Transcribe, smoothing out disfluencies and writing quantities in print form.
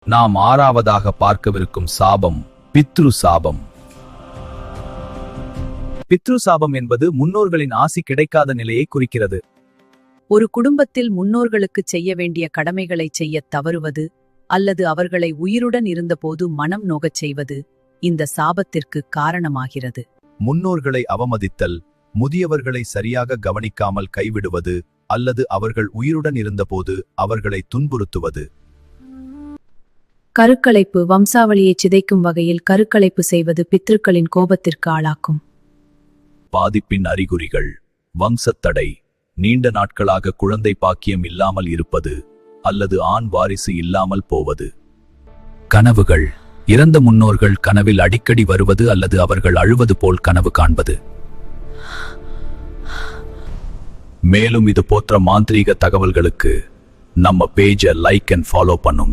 நாம் ஆறாவதாக பார்க்கவிருக்கும் சாபம் பித்ரு சாபம். பித்ரு சாபம் என்பது முன்னோர்களின் ஆசி கிடைக்காத நிலையை குறிக்கிறது. ஒரு குடும்பத்தில் முன்னோர்களுக்கு செய்ய வேண்டிய கடமைகளை செய்யத் தவறுவது அல்லது அவர்களை உயிருடன் இருந்தபோது மனம் நோகச் செய்வது இந்த சாபத்திற்கு காரணமாகிறது. முன்னோர்களை அவமதித்தல், முதியவர்களை சரியாக கவனிக்காமல் கைவிடுவது அல்லது அவர்கள் உயிருடன் இருந்தபோது அவர்களை துன்புறுத்துவது. கருக்கலைப்பு வம்சாவளியை சிதைக்கும் வகையில் கருக்கலைப்பு செய்வது பித்ருக்களின் கோபத்திற்கு ஆளாக்கும். பாதிப்பின் அறிகுறிகள்: வம்சத்தடை, நீண்ட நாட்களாக குழந்தை பாக்கியம் இல்லாமல் இருப்பது அல்லது ஆண் வாரிசு இல்லாமல் போவது. கனவுகள்: இறந்த முன்னோர்கள் கனவில் அடிக்கடி வருவது அல்லது அவர்கள் அழுவது போல் கனவு காண்பது. மேலும் இது போன்ற மாந்திரீக தகவல்களுக்கு நம்ம பேஜை லைக் அண்ட் ஃபாலோ பண்ணுங்க.